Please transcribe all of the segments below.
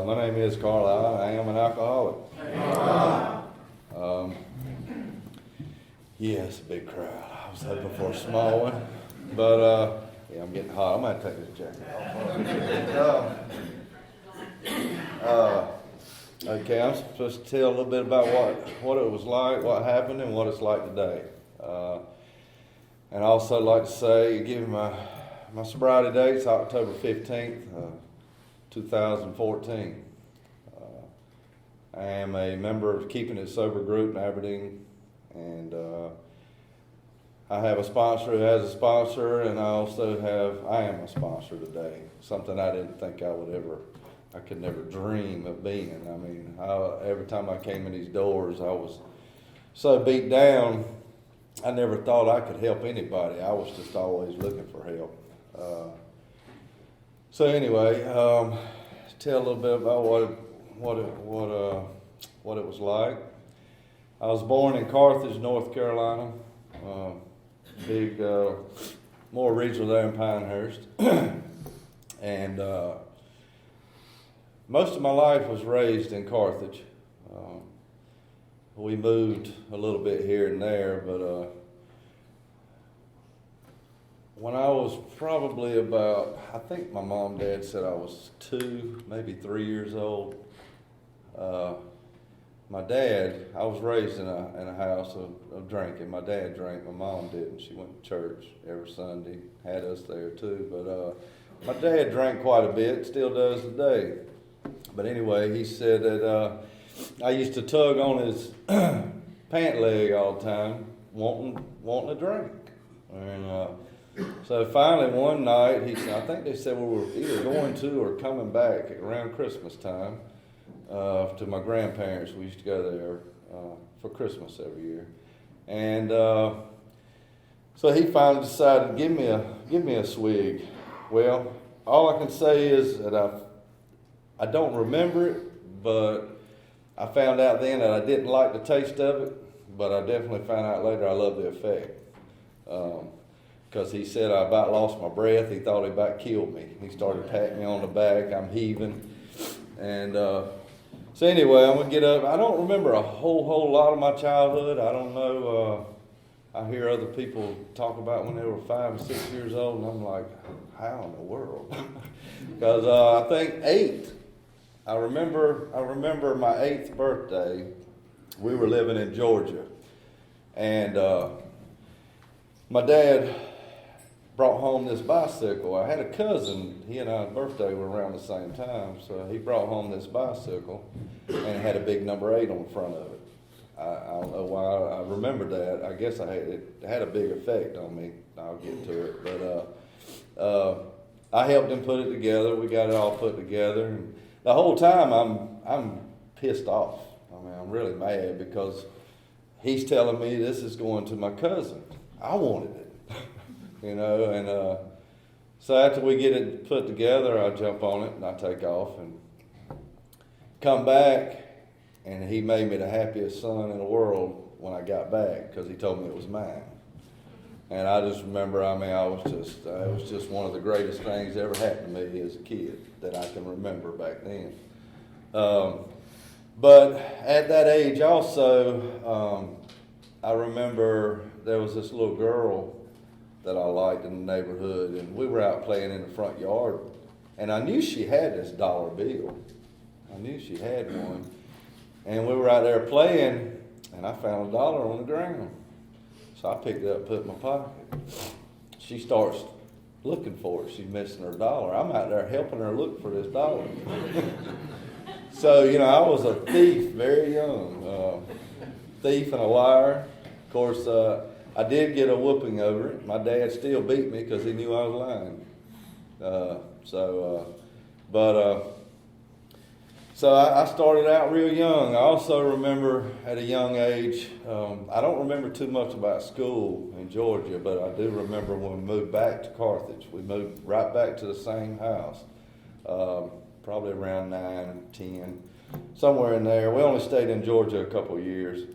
My name is Carlisle. I am an alcoholic. Yeah, it's a big crowd. I was hoping for a small one, but yeah, I'm getting hot. I'm gonna take this jacket off. Okay, I'm supposed to tell a little bit about what it was like, what happened, and what it's like today. And I also like to say, give my sobriety date's October 15th, 2014. I am a member of Keeping It Sober group in Aberdeen, and I have a sponsor who has a sponsor, and I am a sponsor today, something I didn't think I could never dream of being. I mean, every time I came in these doors, I was so beat down, I never thought I could help anybody. I was just always looking for help. So anyway, tell a little bit about what it was like. I was born in Carthage, North Carolina. Big, more regional there in Pinehurst, and most of my life was raised in Carthage. We moved a little bit here and there, but when I was probably about, I think my mom and dad said I was 2, maybe 3 years old. My dad, I was raised in a house of drinking. My dad drank, my mom didn't. She went to church every Sunday, had us there too. But my dad drank quite a bit, still does today. But anyway, he said that I used to tug on his pant leg all the time, wanting a drink. And so finally one night, I think they said we were either going to or coming back around Christmas time to my grandparents. We used to go there for Christmas every year. And so he finally decided to give me a swig. Well, all I can say is that I don't remember it, but I found out then that I didn't like the taste of it, but I definitely found out later I loved the effect. Because he said I about lost my breath. He thought he about killed me. He started patting me on the back. I'm heaving. And so anyway, I'm going to get up. I don't remember a whole lot of my childhood. I don't know. I hear other people talk about when they were 5 and 6 years old, and I'm like, how in the world? Because I think 8. I remember my 8th birthday. We were living in Georgia, and my dad brought home this bicycle. I had a cousin. He and I's birthday were around the same time, so he brought home this bicycle, and it had a big number 8 on the front of it. I don't know why I remember that. I guess it had a big effect on me. I'll get to it, but I helped him put it together. We got it all put together, and the whole time I'm pissed off. I mean, I'm really mad because he's telling me this is going to my cousin. I wanted it, and so after we get it put together, I jump on it and I take off and come back, and he made me the happiest son in the world when I got back because he told me it was mine. And I just remember, it was just one of the greatest things that ever happened to me as a kid that I can remember back then. But at that age also, I remember there was this little girl that I liked in the neighborhood, and we were out playing in the front yard, and I knew she had this dollar bill. I knew she had one. And we were out there playing, and I found $1 on the ground. So I picked it up, put it in my pocket. She starts looking for it. She's missing her $1. I'm out there helping her look for this $1. So, I was a thief very young. Thief and a liar. Of course, I did get a whooping over it. My dad still beat me because he knew I was lying. So I started out real young. I also remember at a young age, I don't remember too much about school in Georgia, but I do remember when we moved back to Carthage. We moved right back to the same house, probably around 9, 10, somewhere in there. We only stayed in Georgia a couple of years.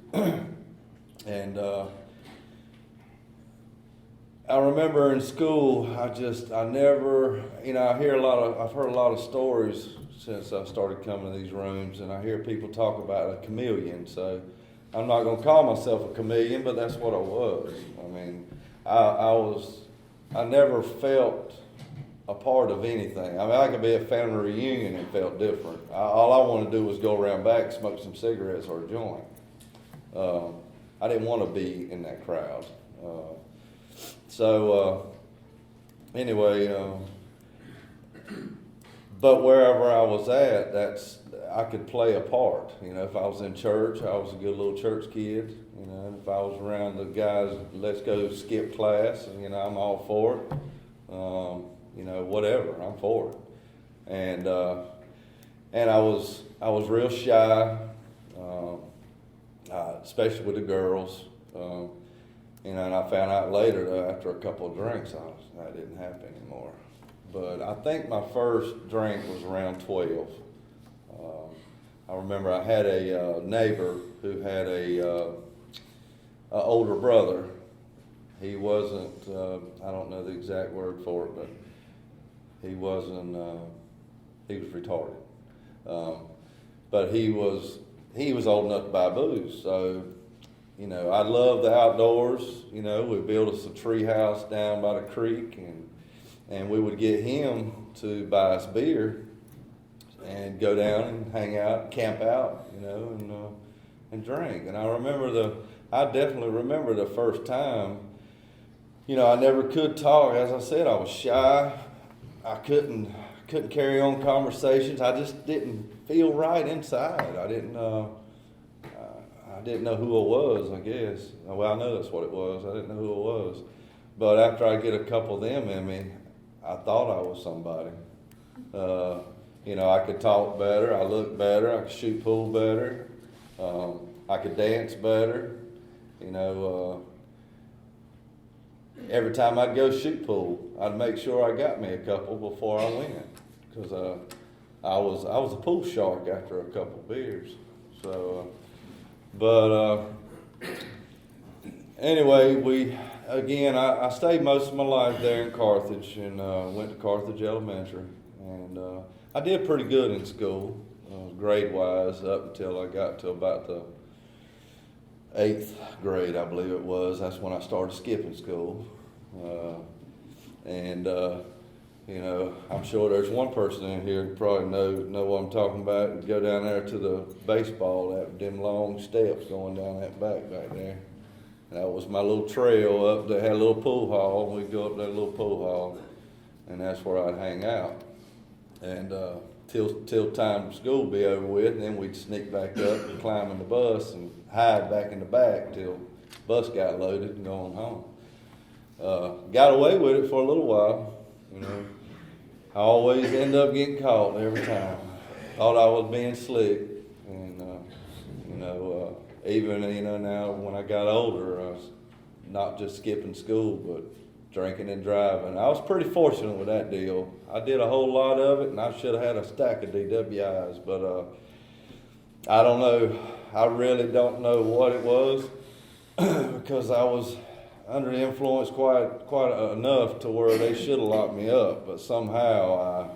I remember in school, I never, I've heard a lot of stories since I started coming to these rooms, and I hear people talk about a chameleon. So I'm not going to call myself a chameleon, but that's what I was. I mean, I never felt a part of anything. I mean, I could be at a family reunion and felt different. All I wanted to do was go around back, smoke some cigarettes or a joint. I didn't want to be in that crowd. Anyway, but wherever I was at, I could play a part. If I was in church, I was a good little church kid. And if I was around the guys, let's go skip class, I'm all for it. Whatever, I'm for it. And I was real shy, especially with the girls. And I found out later that after a couple of drinks, that didn't happen anymore. But I think my first drink was around 12. I remember I had a neighbor who had a older brother. He wasn't, I don't know the exact word for it, but he wasn't, he was retarded. But he was old enough to buy booze, so I love the outdoors. We built us a tree house down by the creek, and we would get him to buy us beer and go down and hang out, camp out, and drink. And I definitely remember the first time. I never could talk. As I said, I was shy. I couldn't carry on conversations. I just didn't feel right inside. I didn't know who I was, I guess. Well, I know that's what it was. I didn't know who I was. But after I get a couple of them in me, I thought I was somebody. I could talk better. I looked better. I could shoot pool better. I could dance better. Every time I'd go shoot pool, I'd make sure I got me a couple before I went. Because I was a pool shark after a couple of beers. So... anyway, I stayed most of my life there in Carthage and went to Carthage Elementary. And I did pretty good in school, grade-wise, up until I got to about the 8th grade, I believe it was. That's when I started skipping school. I'm sure there's one person in here who probably know what I'm talking about. And go down there to the baseball, them long steps going down that back there. And that was my little trail up. They had a little pool hall, and we'd go up that little pool hall, and that's where I'd hang out. And till time school would be over with, and then we'd sneak back up and climb in the bus and hide back in the back till the bus got loaded and going home. Got away with it for a little while, I always end up getting caught every time. Thought I was being slick, and even now when I got older, I was not just skipping school, but drinking and driving. I was pretty fortunate with that deal. I did a whole lot of it, and I should have had a stack of DWIs, but I don't know. I really don't know what it was because I was under the influence quite enough to where they should have locked me up, but somehow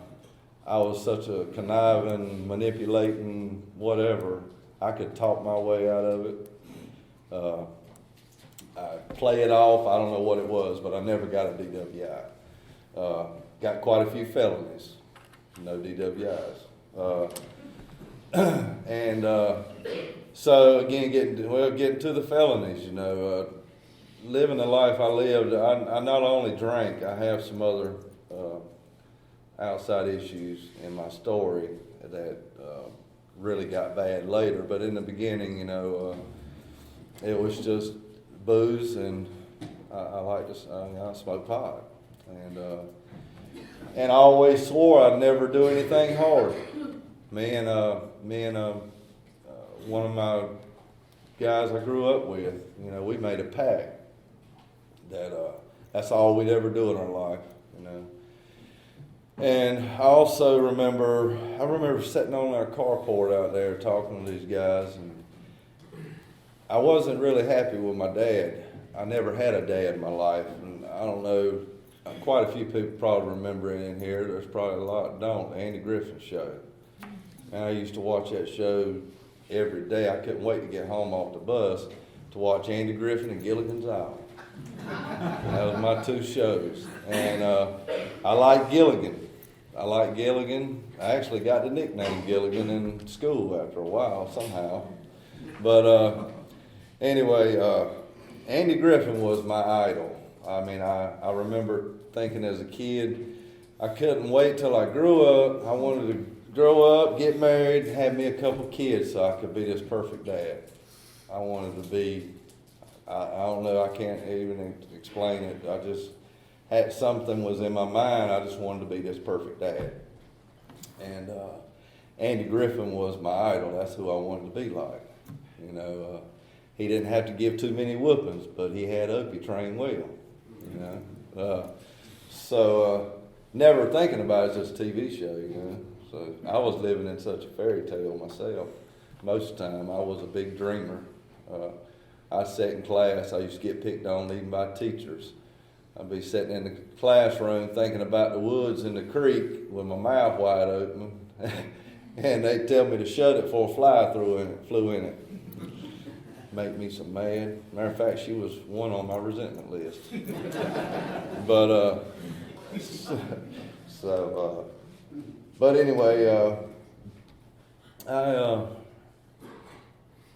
I was such a conniving, manipulating, whatever. I could talk my way out of it. I play it off. I don't know what it was, but I never got a DWI. Got quite a few felonies, no DWIs. So again, getting to the felonies, living the life I lived, I not only drank, I have some other outside issues in my story that really got bad later. But in the beginning, it was just booze, and I smoked pot, and I always swore I'd never do anything hard. Me and one of my guys I grew up with, we made a pact that that's all we'd ever do in our life, And I also remember sitting on our carport out there talking to these guys, and I wasn't really happy with my dad. I never had a dad in my life, and don't know, quite a few people probably remember it in here. There's probably a lot that don't. The Andy Griffin Show. And I used to watch that show every day. I couldn't wait to get home off the bus to watch Andy Griffin and Gilligan's Island. That was my two shows. And I like Gilligan. I actually got the nickname Gilligan in school after a while somehow. But anyway, Andy Griffin was my idol. I mean, I remember thinking as a kid, I couldn't wait till I grew up. I wanted to grow up, get married, have me a couple kids so I could be this perfect dad. I wanted to be, I don't know, I can't even explain it. I just had something was in my mind. I just wanted to be this perfect dad. And Andy Griffin was my idol. That's who I wanted to be like. You know, he didn't have to give too many whoopings, but he had Opie trained well. You know, so never thinking about it as a TV show. You know, so I was living in such a fairy tale myself. Most of the time, I was a big dreamer. I sat in class. I used to get picked on even by teachers. I'd be sitting in the classroom thinking about the woods and the creek with my mouth wide open, and they'd tell me to shut it before a fly flew in it. Make me so mad. Matter of fact, she was one on my resentment list. But but anyway,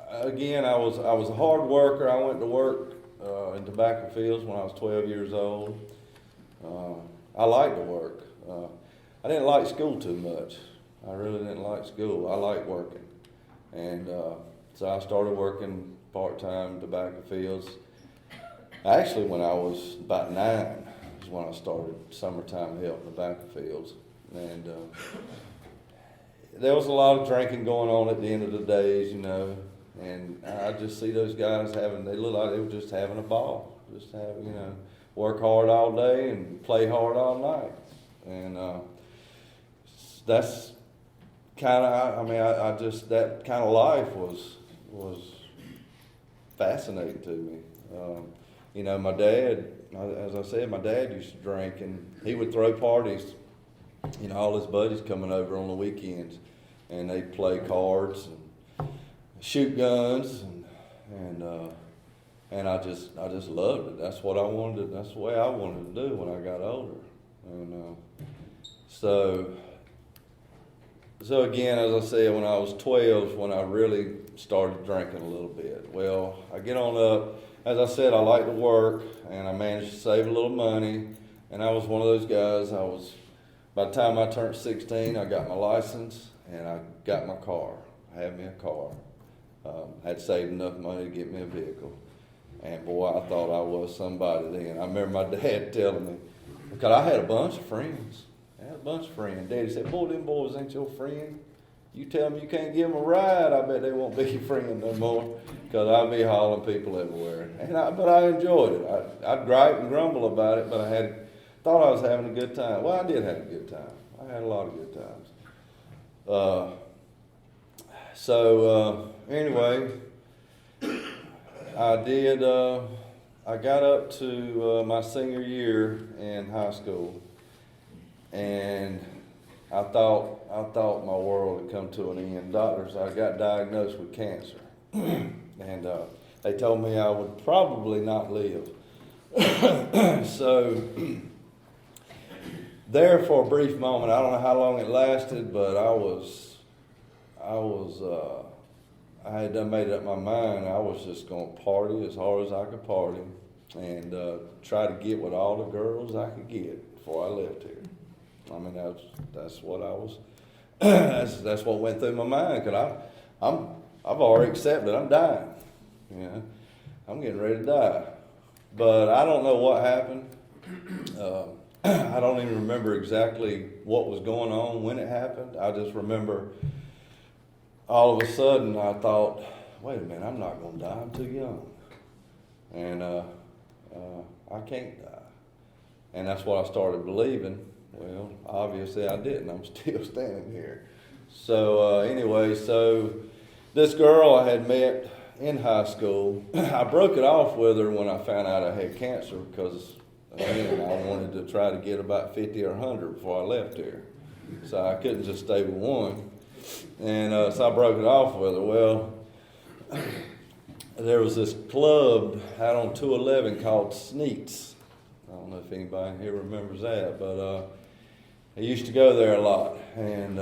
again, I was a hard worker. I went to work in tobacco fields when I was 12 years old. I liked to work. I didn't like school too much. I really didn't like school. I liked working. And so I started working part-time tobacco fields. Actually, when I was about 9 is when I started summertime help tobacco fields. And there was a lot of drinking going on at the end of the days, you know. And I just see those guys they look like they were just having a ball. Just have, you know, work hard all day and play hard all night. And that's kind of, I mean, I just, that kind of life was fascinating to me. You know, my dad, as I said, my dad used to drink, and he would throw parties. You know, all his buddies coming over on the weekends, and they'd play cards and shoot guns, and I just loved it. That's what I wanted. That's the way I wanted to do when I got older. And so again, as I said, when I was 12 is when I really started drinking a little bit. Well, I get on up. As I said, I like to work, and I managed to save a little money. And I was one of those guys. By the time I turned 16, I got my license, and I got my car. I had me a car. Had saved enough money to get me a vehicle. And boy, I thought I was somebody then. I remember my dad telling me, because I had a bunch of friends. Daddy said, boy, them boys ain't your friend. You tell them you can't give them a ride, I bet they won't be your friend no more. Because I'd be hauling people everywhere. But I enjoyed it. I'd gripe and grumble about it, but I thought I was having a good time. Well, I did have a good time. I had a lot of good times. Anyway, I got up to my senior year in high school, and I thought my world had come to an end. I got diagnosed with cancer, and they told me I would probably not live. So there for a brief moment, I don't know how long it lasted, but I had done made up my mind. I was just going to party as hard as I could party, and try to get with all the girls I could get before I left here. I mean, that's what I was. that's what went through my mind, because I've already accepted I'm dying. You know, I'm getting ready to die, but I don't know what happened. I don't even remember exactly what was going on when it happened. I just remember all of a sudden I thought, wait a minute, I'm not going to die. I'm too young, and I can't die. And that's what I started believing. Well, obviously I didn't. I'm still standing here. So anyway, this girl I had met in high school, I broke it off with her when I found out I had cancer, because And I wanted to try to get about 50 or 100 before I left here. So I couldn't just stay with one. And so I broke it off with her. Well, there was this club out on 211 called Sneaks. I don't know if anybody here remembers that, but I used to go there a lot. And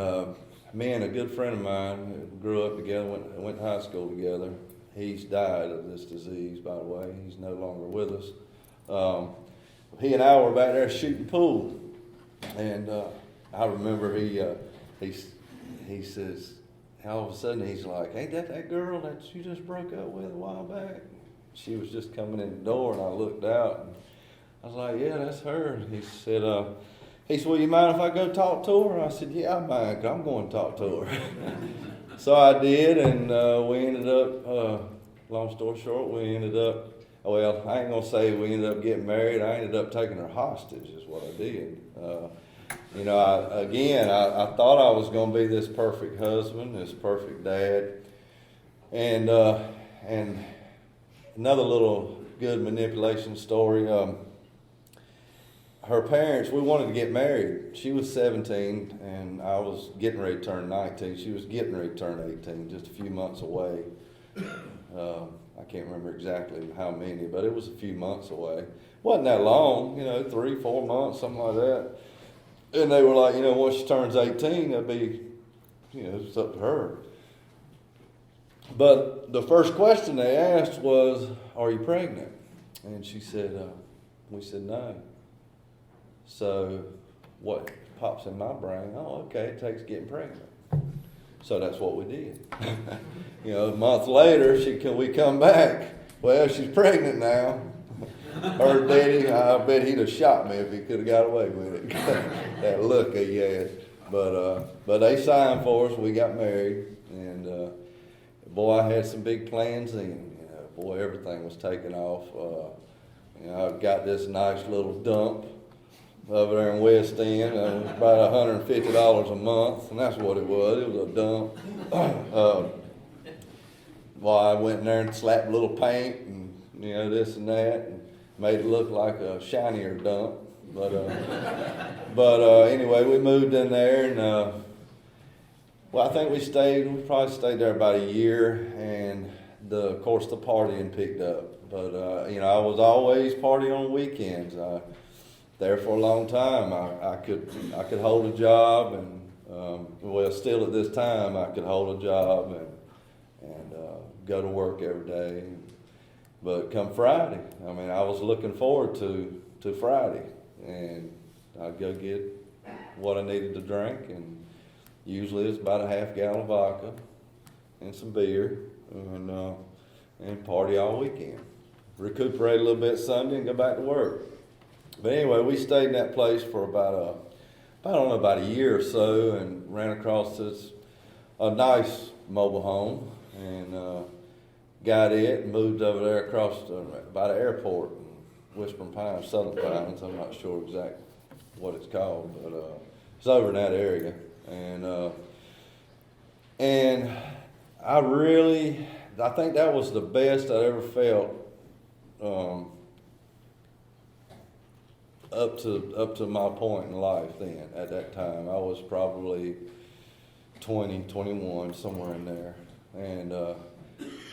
me and a good friend of mine grew up together, went to high school together. He's died of this disease, by the way. He's no longer with us. He and I were back there shooting pool. And I remember he says, all of a sudden he's like, "Ain't that girl that you just broke up with a while back?" She was just coming in the door, and I looked out, and I was like, "Yeah, that's her." He said, "Well, you mind if I go talk to her?" I said, "Yeah, I mind, 'cause I'm going to talk to her." So I did, and we ended up, long story short, well, I ain't going to say we ended up getting married. I ended up taking her hostage is what I did. I thought I was going to be this perfect husband, this perfect dad. And another little good manipulation story. Her parents, we wanted to get married. She was 17, and I was getting ready to turn 19. She was getting ready to turn 18, just a few months away. I can't remember exactly how many, but it was a few months away. Wasn't that long, 3, 4 months, something like that. And they were like, once she turns 18, that'd be, it's up to her. But the first question they asked was, "Are you pregnant?" And she said, we said no. So what pops in my brain, okay, it takes getting pregnant. So that's what we did. A month later, we come back. Well, she's pregnant now. Her daddy, I bet he'd have shot me if he could have got away with it. That look he had. But they signed for us. We got married, and boy, I had some big plans then. Boy, everything was taking off. I've got this nice little dump over there in West End. It was about $150 a month, and that's what it was. It was a dump. Well, I went in there and slapped a little paint and this and that, and made it look like a shinier dump. But anyway, we moved in there, and I think we probably stayed there about a year, and of course the partying picked up. But I was always partying on weekends. There for a long time, I could hold a job, and still at this time I could hold a job and go to work every day. But come Friday, I was looking forward to Friday, and I'd go get what I needed to drink, and usually it's about a half gallon of vodka and some beer, and party all weekend. Recuperate a little bit Sunday and go back to work. But anyway, we stayed in that place for about a year or so, and ran across a nice mobile home, and got it and moved over there across by the airport in Whispering Pines, Southern Pines. I'm not sure exactly what it's called, but it's over in that area. And I think that was the best I ever felt up to my point in life then. At that time, I was probably 20, 21, somewhere in there. And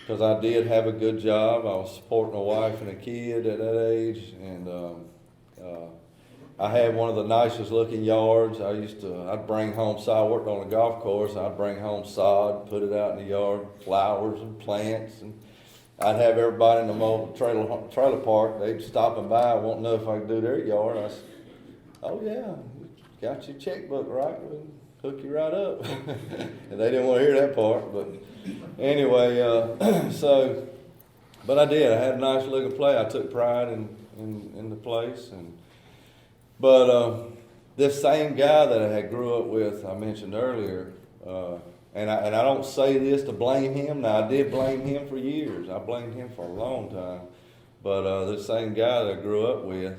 because I did have a good job, I was supporting a wife and a kid at that age, and I had one of the nicest looking yards. I'd bring home sod. I worked on a golf course. I'd bring home sod, put it out in the yard, flowers and plants, and I'd have everybody in the mobile trailer park. They'd stop and by, want to know if I could do their yard. I said, "Oh yeah, got your checkbook right. We'll hook you right up." And they didn't want to hear that part, but anyway, but I did. I had a nice looking place. I took pride in the place, but this same guy that I had grew up with, I mentioned earlier, and I don't say this to blame him. Now, I did blame him for years. I blamed him for a long time. But this same guy that I grew up with,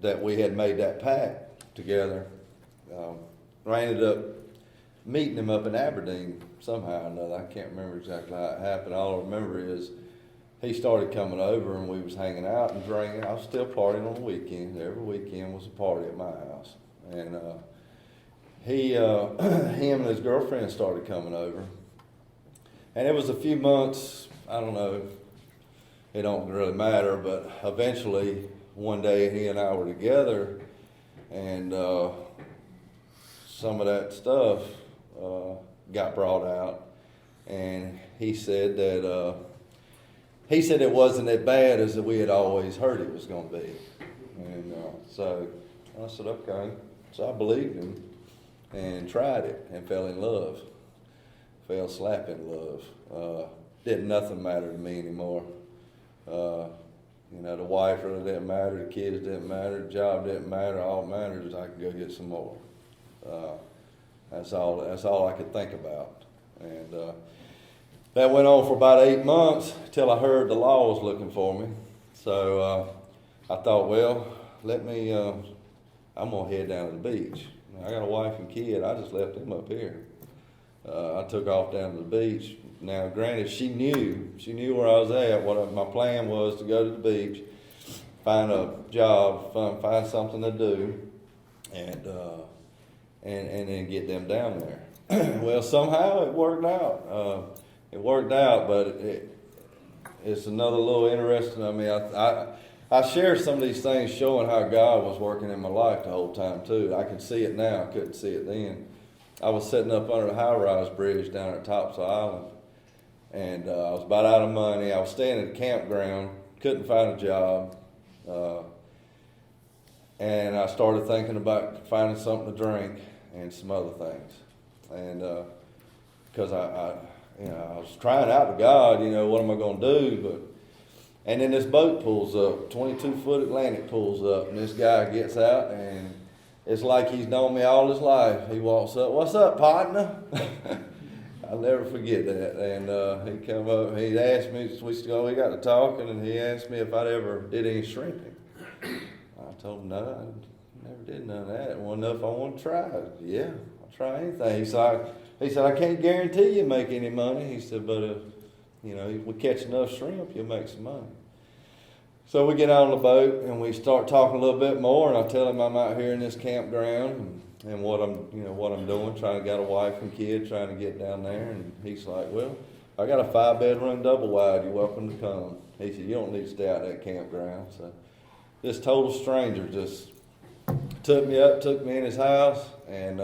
that we had made that pact together, I ended up meeting him up in Aberdeen somehow or another. I can't remember exactly how it happened. All I remember is he started coming over and we was hanging out and drinking. I was still partying on the weekend. Every weekend was a party at my house. And him and his girlfriend started coming over. And it was a few months, I don't know, it don't really matter, but eventually one day he and I were together and some of that stuff got brought out. And he said that it wasn't as bad as we had always heard it was going to be. And so I said, okay. So I believed him and tried it and fell in love. Fell slap in love. Nothing matter to me anymore. The wife really didn't matter, the kids didn't matter, the job didn't matter. All that matters is I could go get some more. That's all I could think about. And that went on for about 8 months till I heard the law was looking for me. So I thought, well, I'm gonna head down to the beach. I got a wife and kid. I just left them up here. I took off down to the beach. Now, granted, she knew where I was at. My plan was to go to the beach, find a job, find something to do, and then get them down there. Well, somehow it worked out. But it's another little interesting. I mean, I share some of these things showing how God was working in my life the whole time too. I can see it now. I couldn't see it then. I was sitting up under the high-rise bridge down at Topsail Island, and I was about out of money. I was staying at a campground, couldn't find a job, and I started thinking about finding something to drink and some other things. And because I was trying out to God, what am I going to do? And then this boat pulls up, 22-foot Atlantic pulls up, and this guy gets out, and it's like he's known me all his life. He walks up, "What's up, partner?" I'll never forget that. And he come up, he asked me, we got to talking, and he asked me if I'd ever did any shrimping. I told him, no, I never did none of that. It wasn't enough I want to try. Yeah, I'll try anything. He said, I can't guarantee you make any money. He said, but if we catch enough shrimp, you'll make some money. So we get out on the boat and we start talking a little bit more, and I tell him I'm out here in this campground and what I'm doing, trying to get a wife and kid, trying to get down there. And he's like, well, I got a 5-bedroom double wide. You're welcome to come. He said, you don't need to stay out at that campground. So this total stranger just took me in his house, and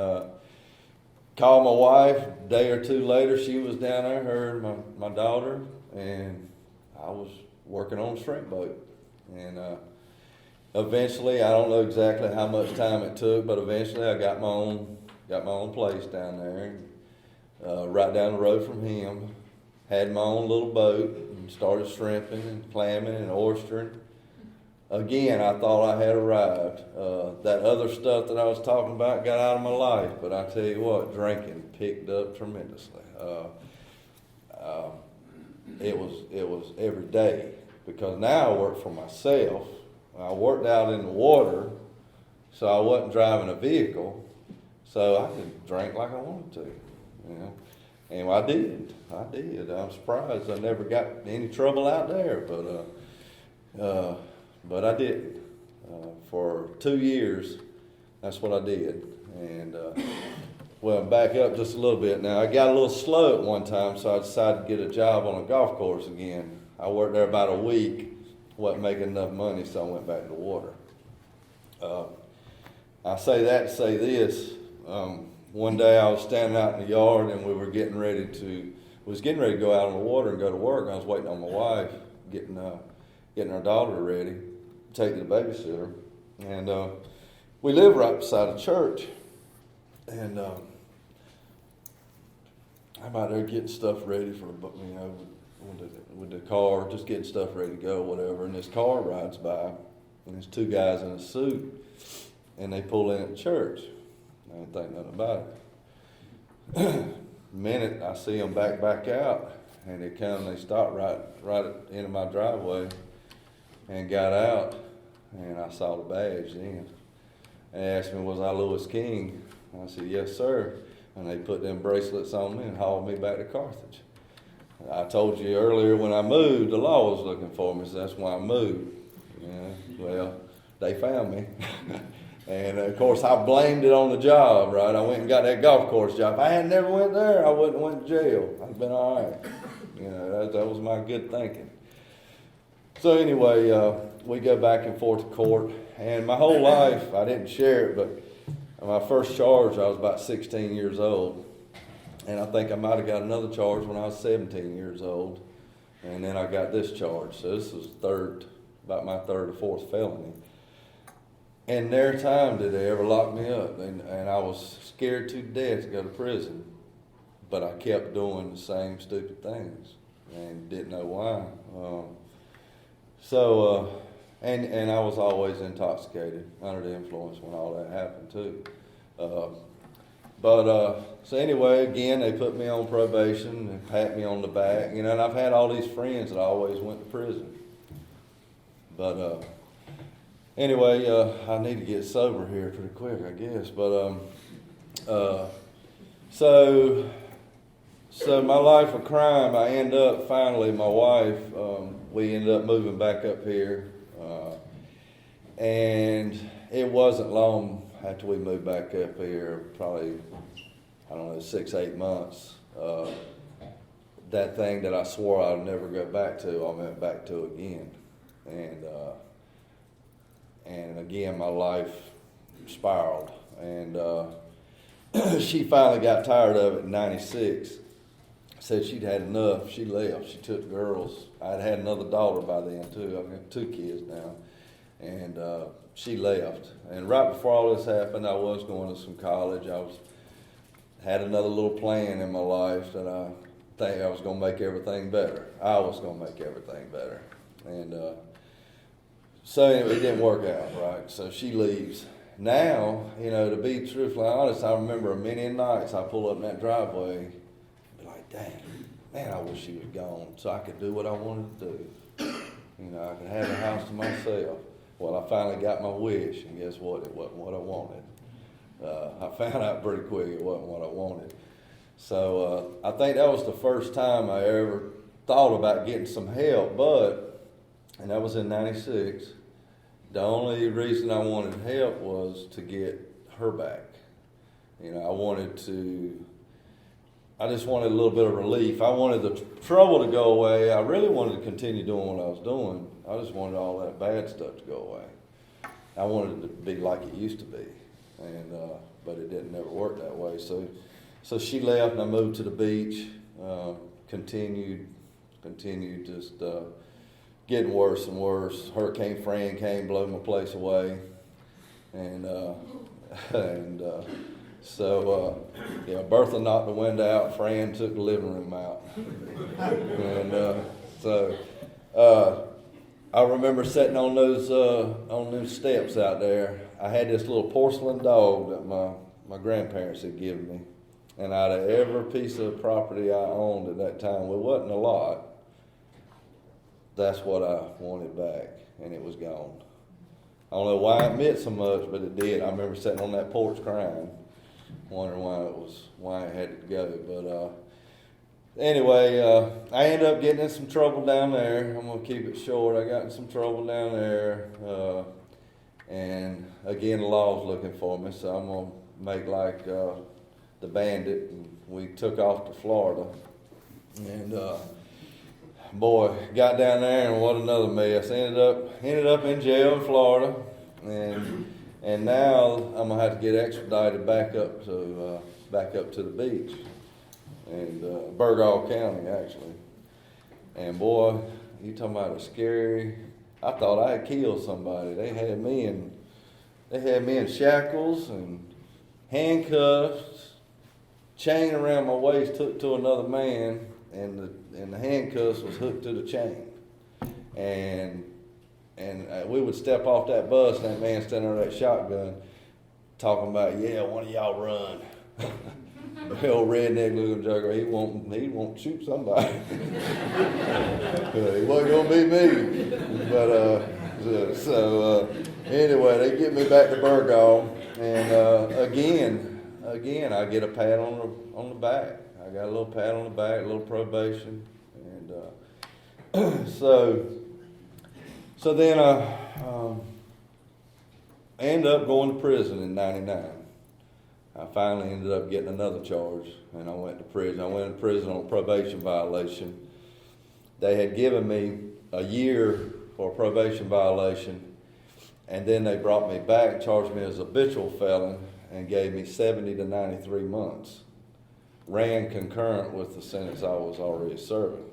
called my wife. A day or two later, she was down there, her and my daughter, and I was working on a shrimp boat. And eventually, I don't know exactly how much time it took, but eventually I got my own place down there, right down the road from him. Had my own little boat and started shrimping and clamming and oystering. Again, I thought I had arrived. That other stuff that I was talking about got out of my life, but I tell you what, drinking picked up tremendously. It was every day, because now I work for myself. I worked out in the water, so I wasn't driving a vehicle, so I could drink like I wanted to, And I did. I'm surprised I never got any trouble out there, but I did. For 2 years, that's what I did. And back up just a little bit now. I got a little slow at one time, so I decided to get a job on a golf course again. I worked there about a week, wasn't making enough money, so I went back to the water. I say that to say this. One day I was standing out in the yard, and we was getting ready to go out on the water and go to work. I was waiting on my wife, getting our daughter ready, take the babysitter, and we live right beside a church, and I'm out there getting stuff ready for with the car, just getting stuff ready to go, whatever. And this car rides by, and there's 2 guys in a suit, and they pull in at church. I didn't think nothing about it. Minute I see them back out, and they stopped right at the end of my driveway, and got out, and I saw the badge then. And they asked me, was I Lewis King? And I said, yes, sir. And they put them bracelets on me and hauled me back to Carthage. I told you earlier when I moved, the law was looking for me, so that's why I moved. Well, they found me. And of course, I blamed it on the job, right? I went and got that golf course job. If I had never went there, I wouldn't have went to jail. I'd have been all right. That was my good thinking. So anyway, we go back and forth to court. And my whole life, I didn't share it, but my first charge, I was about 16 years old. And I think I might have got another charge when I was 17 years old. And then I got this charge. So this was about my third or fourth felony. And never time did they ever lock me up. And I was scared to death to go to prison. But I kept doing the same stupid things and didn't know why. And I was always intoxicated, under the influence when all that happened too. So anyway, again, they put me on probation and pat me on the back. And I've had all these friends that always went to prison. But anyway, I need to get sober here pretty quick, I guess. But so my life of crime, I end up finally, my wife, we ended up moving back up here. And it wasn't long after we moved back up here, probably, 6, 8 months. That thing that I swore I'd never go back to, I went back to again. And again, my life spiraled. And she finally got tired of it in 96. Said she'd had enough. She left. She took girls. I'd had another daughter by then, too. I've got 2 kids now. And she left. And right before all this happened, I was going to some college. Had another little plan in my life that I think I was going to make everything better. I was going to make everything better. And so anyway, it didn't work out, right? So she leaves. Now, to be truthfully honest, I remember many nights I pull up in that driveway and be like, dang, man, I wish she was gone so I could do what I wanted to do. I could have a house to myself. Well, I finally got my wish, and guess what? It wasn't what I wanted. I found out pretty quick it wasn't what I wanted. So I think that was the first time I ever thought about getting some help, and that was in 96. The only reason I wanted help was to get her back. I just wanted a little bit of relief. I wanted the trouble to go away. I really wanted to continue doing what I was doing. I just wanted all that bad stuff to go away. I wanted it to be like it used to be, but it didn't never work that way. So she left, and I moved to the beach. Continued just getting worse and worse. Hurricane Fran came, blew my place away, So Bertha knocked the window out. Fran took the living room out, I remember sitting on those steps out there. I had this little porcelain dog that my grandparents had given me, and out of every piece of property I owned at that time, it wasn't a lot. That's what I wanted back, and it was gone. I don't know why it meant so much, but it did. I remember sitting on that porch crying, wondering why it had to go. But anyway, I ended up getting in some trouble down there. I'm gonna keep it short. I got in some trouble down there, and again, the law's looking for me, so I'm gonna make like the bandit. And we took off to Florida, and boy, got down there, and what another mess. Ended up in jail in Florida, and now I'm gonna have to get extradited back up to the beach, and Burgall County actually. And boy, you talking about a scary. I thought I had killed somebody. They had me in shackles and handcuffs, chain around my waist, hooked to another man, and the handcuffs was hooked to the chain. And we would step off that bus, and that man standing there with that shotgun, talking about, yeah, one of y'all run. The old redneck looking joker, he won't shoot somebody. He wasn't gonna be me. But anyway, they get me back to Burgall, and again, I get a pat on the back. I got a little pat on the back, a little probation, so then I ended up going to prison in '99. I finally ended up getting another charge, and I went to prison. I went to prison on a probation violation. They had given me a year for a probation violation, and then they brought me back, charged me as a habitual felon, and gave me 70 to 93 months. Ran concurrent with the sentence I was already serving,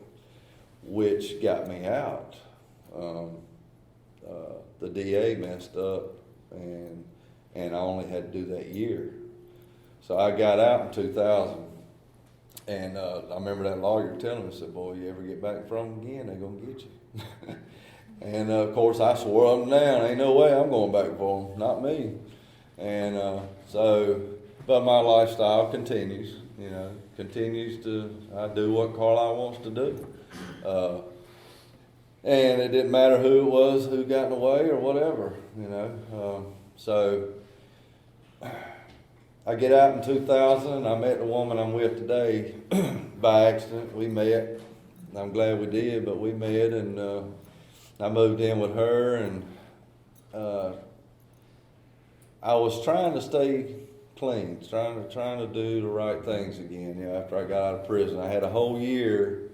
which got me out. The DA messed up, and I only had to do that year. So I got out in 2000, and I remember that lawyer telling me, said, "Boy, you ever get back from them again, they're going to get you." And of course, I swore up and down, ain't no way I'm going back for them, not me. And but my lifestyle continues, I do what Carlisle wants to do. And it didn't matter who it was, who got in the way or whatever, So I get out in 2000, and I met the woman I'm with today by accident. We met. I'm glad we did, but we met, and I moved in with her, and I was trying to stay clean, trying to do the right things again. After I got out of prison, I had a whole year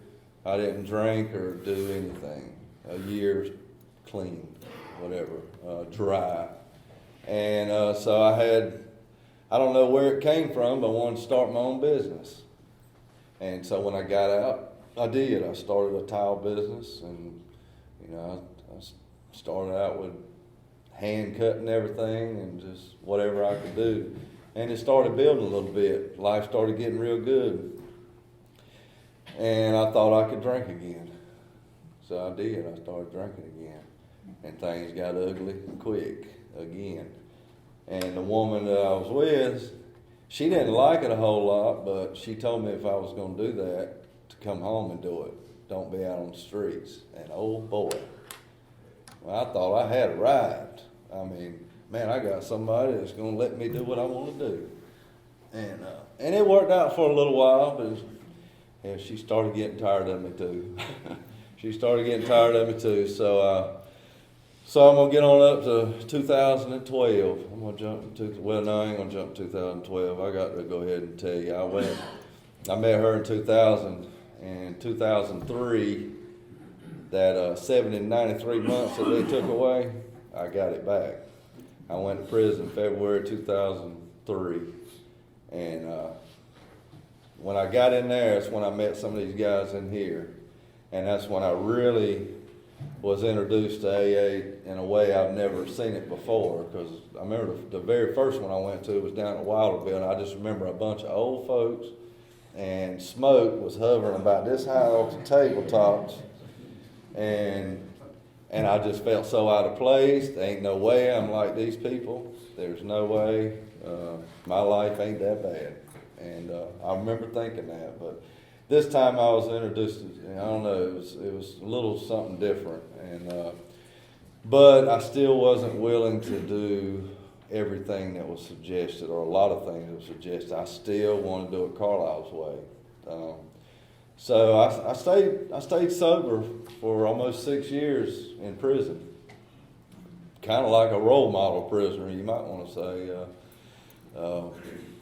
I didn't drink or do anything. A year clean, whatever, dry, and so I don't know where it came from, but I wanted to start my own business. And so when I got out, I did. I started a tile business, and I started out with hand cutting everything and just whatever I could do. And it started building a little bit. Life started getting real good. And I thought I could drink again. So I did. I started drinking again. And things got ugly quick again. And the woman that I was with, she didn't like it a whole lot, but she told me if I was going to do that, to come home and do it. Don't be out on the streets. And oh boy, well, I thought I had arrived. I mean, man, I got somebody that's going to let me do what I want to do. And it worked out for a little while, but she started getting tired of me too. She started getting tired of me too. So I'm going to get on up to 2012. I'm going to jump to, well, no, I ain't going to jump to 2012. I got to go ahead and tell you. I met her in 2000. And 2003, that 70 to 93 months that they took away, I got it back. I went to prison February 2003. And when I got in there, that's when I met some of these guys in here. And that's when I really was introduced to AA in a way I've never seen it before. Because I remember the very first one I went to was down at Wilderville, and I just remember a bunch of old folks, and smoke was hovering about this high off the tabletops, and I just felt so out of place. There ain't no way I'm like these people. There's no way. My life ain't that bad. And I remember thinking that, but this time I was introduced to, I don't know, it was a little something different, and but I still wasn't willing to do everything that was suggested, or a lot of things that were suggested. I still wanted to do it Carlisle's way. So I stayed sober for almost 6 years in prison. Kind of like a role model prisoner, you might want to say.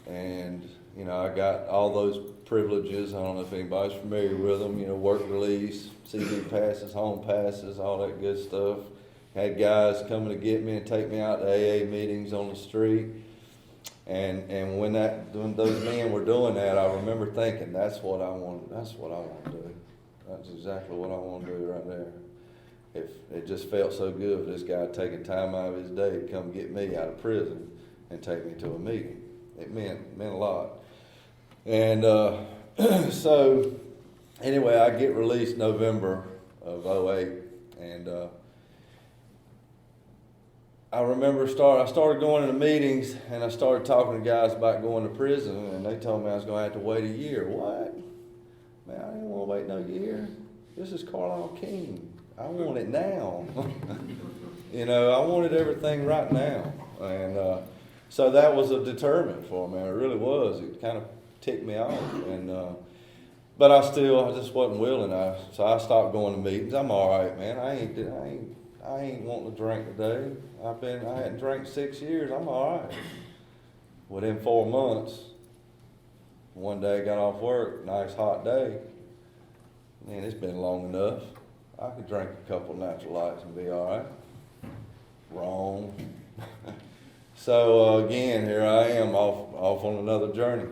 And I got all those privileges. I don't know if anybody's familiar with them. Work release, CV passes, home passes, all that good stuff. Had guys coming to get me and take me out to AA meetings on the street. And when those men were doing that, I remember thinking, that's what I want to do. That's exactly what I want to do right there. If it just felt so good for this guy taking time out of his day to come get me out of prison and take me to a meeting. It meant a lot. And so anyway, I get released November of '08, and I remember I started going to meetings, and I started talking to guys about going to prison, and they told me I was going to have to wait a year. What? Man, I didn't want to wait no year. This is Carlisle King. I want it now. I wanted everything right now. And so that was a deterrent for me. It really was. It kind of ticked me off. But I just wasn't willing. So I stopped going to meetings. I'm all right, man. I ain't wanting to drink today. I hadn't drank 6 years. I'm all right. Within 4 months, one day I got off work, nice hot day. Man, it's been long enough. I could drink a couple natural lights and be all right. Wrong. So again, here I am off on another journey.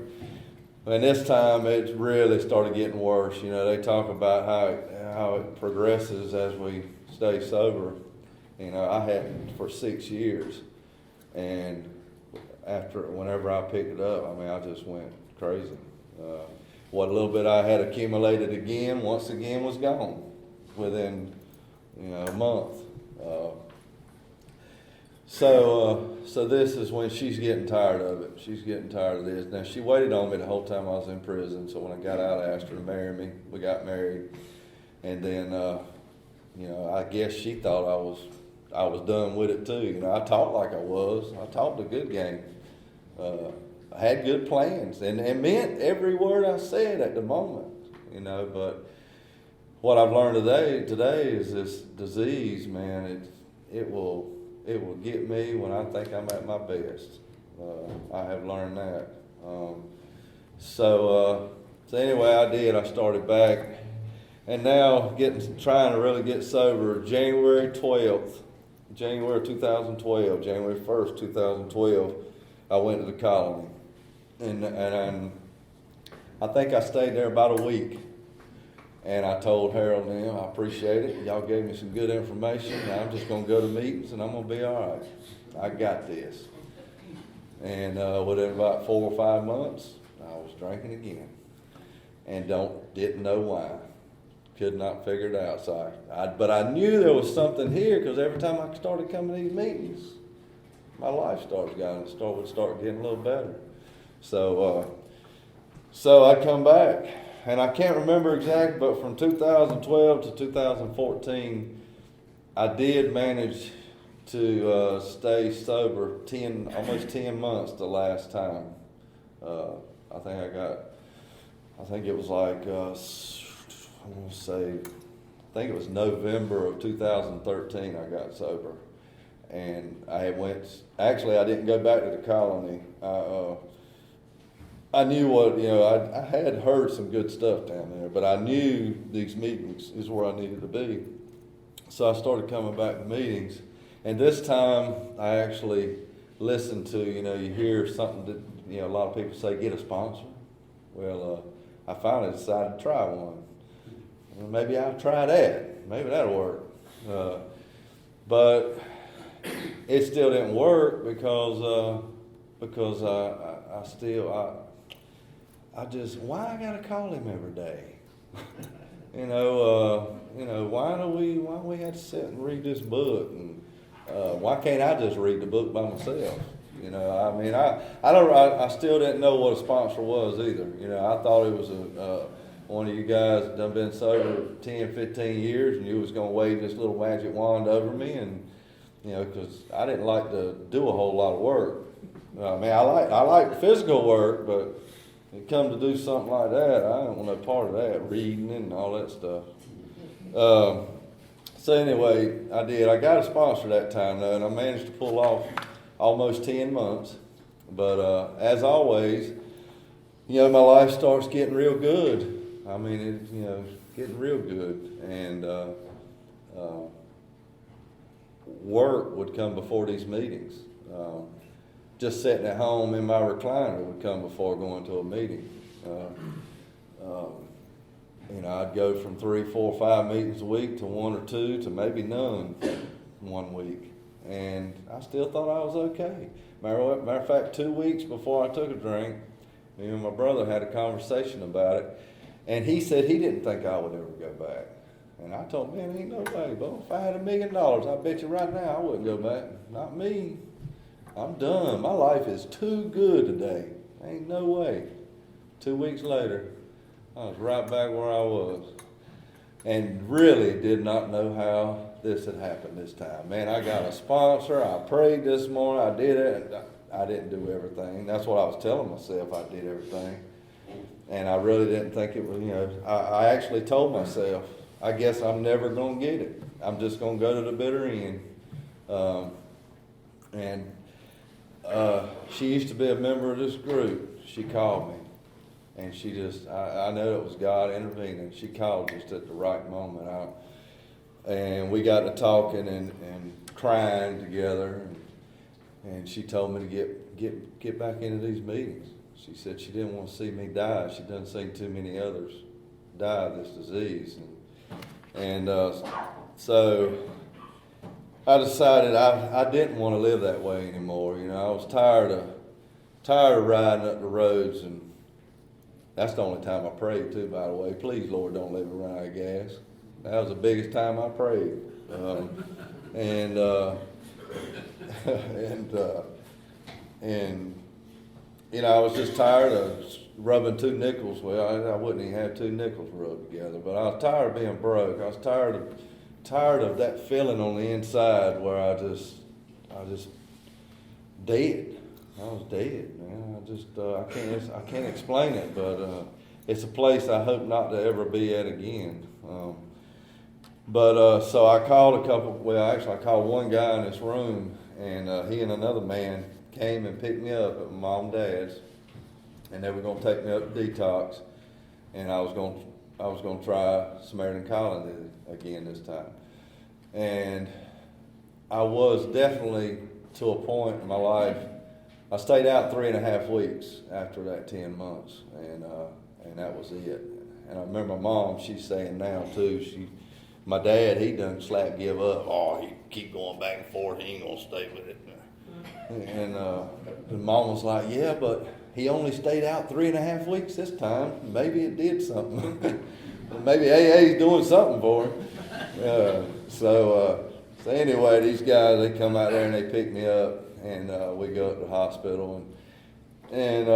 And this time it really started getting worse. You know, they talk about how it progresses as we stay sober. You know, I hadn't for 6 years. And whenever I picked it up, I mean, I just went crazy. What little bit I had accumulated once again was gone within, a month. So this is when she's getting tired of it. She's getting tired of this. Now, she waited on me the whole time I was in prison. So when I got out, I asked her to marry me. We got married. And then, I guess she thought I was done with it too. You know, I talked like I was. I talked a good game. I had good plans and meant every word I said at the moment, but what I've learned today is this disease, man, it will get me when I think I'm at my best. I have learned that. So anyway, I started back, and now trying to really get sober. January 2012, January 1st, 2012, I went to the colony, and I think I stayed there about a week. And I told Harold and them, I appreciate it. Y'all gave me some good information. Now I'm just going to go to meetings and I'm going to be all right. I got this. And within about 4 or 5 months, I was drinking again. And didn't know why. Could not figure it out. So but I knew there was something here because every time I started coming to these meetings, my life would start getting a little better. So I come back. And I can't remember exactly, but from 2012 to 2014, I did manage to stay sober almost 10 months the last time. I think it was like, I think it was November of 2013 I got sober. And I didn't go back to the colony. I knew I had heard some good stuff down there, but I knew these meetings is where I needed to be. So I started coming back to meetings. And this time I actually listened to, you hear something that, a lot of people say, get a sponsor. Well, I finally decided to try one. Well, maybe I'll try that. Maybe that'll work. But it still didn't work because why I gotta call him every day? Why do we have to sit and read this book? And why can't I just read the book by myself? I still didn't know what a sponsor was either. I thought it was one of you guys that done been sober 10, 15 years, and you was gonna wave this little magic wand over me, and because I didn't like to do a whole lot of work. I like physical work, but when it come to do something like that, I don't want no part of that, reading and all that stuff. So anyway, I did. I got a sponsor that time, though, and I managed to pull off almost 10 months. But as always, my life starts getting real good. I mean, it's getting real good. And work would come before these meetings. Just sitting at home in my recliner would come before going to a meeting. I'd go from 3, 4, 5 meetings a week to 1 or 2 to maybe none 1 week. And I still thought I was okay. Matter of fact, 2 weeks before I took a drink, me and my brother had a conversation about it. And he said he didn't think I would ever go back. And I told him, man, ain't no way, bro. If I had $1 million, I bet you right now I wouldn't go back. Not me. I'm done. My life is too good today. Ain't no way. 2 weeks later, I was right back where I was. And really did not know how this had happened this time. Man, I got a sponsor. I prayed this morning. I did it. I didn't do everything. That's what I was telling myself. I did everything. And I really didn't think it was, I actually told myself, I guess I'm never going to get it. I'm just going to go to the bitter end. She used to be a member of this group. She called me. And she just, I know it was God intervening. She called just at the right moment. And we got to talking and crying together. And she told me to get back into these meetings. She said she didn't want to see me die. She doesn't see too many others die of this disease. So I decided I didn't want to live that way anymore. I was tired of riding up the roads, and that's the only time I prayed too, by the way. Please, Lord, don't let me run out of gas. That was the biggest time I prayed. I was just tired of rubbing two nickels. Well, I wouldn't even have two nickels rubbed together, but I was tired of being broke. I was tired of that feeling on the inside where I just dead. I was dead, man. I can't explain it, but it's a place I hope not to ever be at again. So I called I called one guy in this room, and he and another man came and picked me up at my mom and dad's, and they were going to take me up to detox, and I was going to try Samaritan Colony again this time. And I was definitely to a point in my life. I stayed out 3.5 weeks after that 10 months, and that was it. And I remember my mom, she's saying now too, my dad, he done slack give up. Oh, he keep going back and forth, he ain't gonna stay with it. And mom was like, yeah, but he only stayed out 3.5 weeks this time. Maybe it did something. Maybe AA's doing something for him. So anyway, these guys, they come out there and they pick me up, and we go up to the hospital. And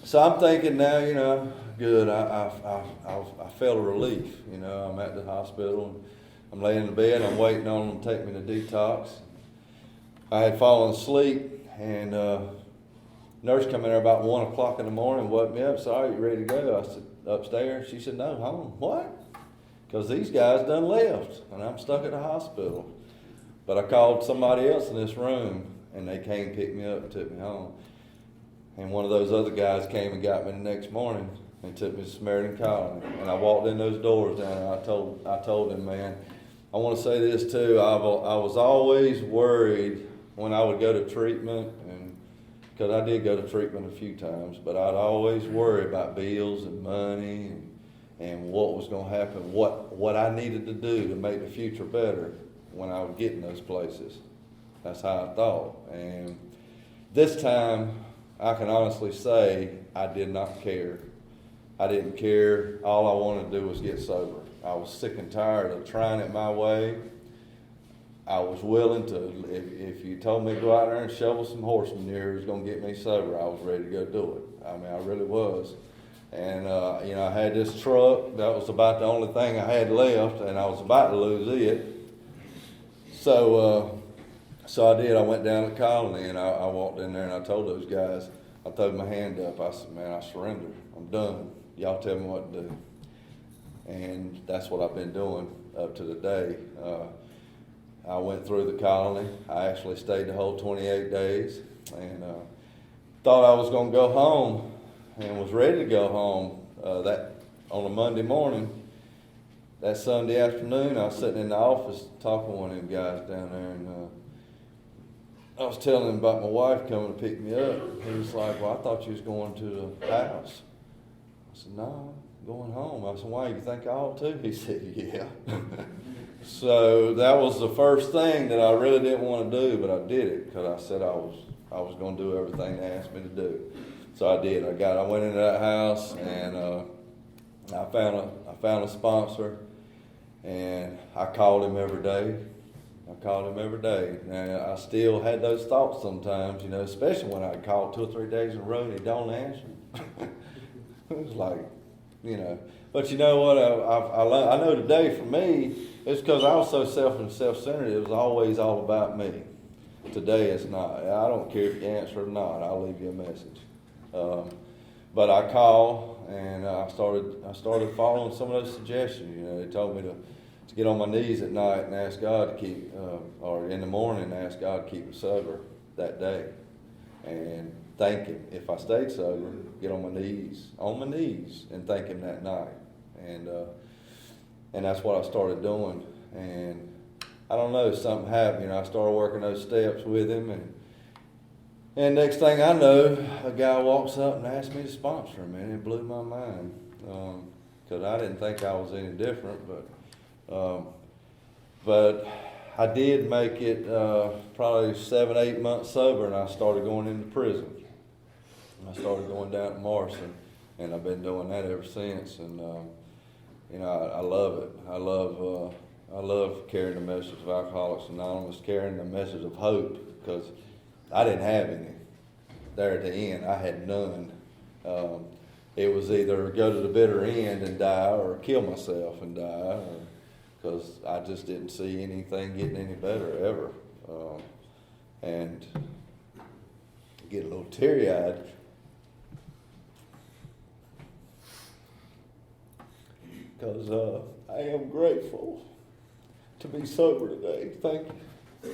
so I'm thinking now, good, I felt a relief. I'm at the hospital, and I'm laying in the bed, I'm waiting on them to take me to detox. I had fallen asleep, and nurse come in there about 1 o'clock in the morning, woke me up, said, "Are you ready to go?" I said, "Upstairs." She said, "No, home." What? Because these guys done left, and I'm stuck at the hospital. But I called somebody else in this room, and they came and picked me up and took me home. And one of those other guys came and got me the next morning and took me to Samaritan Colony. And I walked in those doors down there, and I told him, man, I want to say this too, I was always worried when I would go to treatment, and because I did go to treatment a few times, but I'd always worry about bills and money and what was going to happen, what I needed to do to make the future better when I would get in those places. That's how I thought. And this time, I can honestly say I did not care. I didn't care. All I wanted to do was get sober. I was sick and tired of trying it my way. I was willing to, if you told me to go out there and shovel some horse manure, it was going to get me sober, I was ready to go do it. I mean, I really was. And, I had this truck. That was about the only thing I had left, and I was about to lose it. So I did. I went down to the colony, and I walked in there, and I told those guys, I threw my hand up. I said, man, I surrender. I'm done. Y'all tell me what to do. And that's what I've been doing up to today. I went through the colony. I actually stayed the whole 28 days, and thought I was going to go home, and was ready to go home that on a Monday morning. That Sunday afternoon, I was sitting in the office talking to one of them guys down there, and I was telling him about my wife coming to pick me up. He was like, well, I thought you was going to the house. I said, no, I'm going home. I said, why, you think I ought to? He said, yeah. So that was the first thing that I really didn't want to do, but I did it because I said I was going to do everything they asked me to do. So I did. I went into that house, and I found a sponsor, and I called him every day. And I still had those thoughts sometimes, especially when I called 2 or 3 days in a row and he don't answer. It was like, But you know what? I know today for me, it's because I was so self-centered. It was always all about me. Today it's not. I don't care if you answer or not. I'll leave you a message. but I called and I started following some of those suggestions. You know, they told me to get on my knees at night and ask God to keep, or in the morning ask God to keep me sober that day, and thank Him. If I stayed sober, get on my knees, and thank Him that night, and that's what I started doing. And I don't know, something happened. You know, I started working those steps with Him, and next thing I know, a guy walks up and asks me to sponsor him, and it blew my mind, because I didn't think I was any different, but I did make it probably 7-8 months sober, and I started going into prison. I started going down to Morrison, and I've been doing that ever since. And you know, I love it. I love carrying the message of Alcoholics Anonymous, carrying the message of hope, because I didn't have any. There at the end, I had none. It was either go to the bitter end and die, or kill myself and die, because I just didn't see anything getting any better ever. And get a little teary-eyed. Because I am grateful to be sober today. Thank you.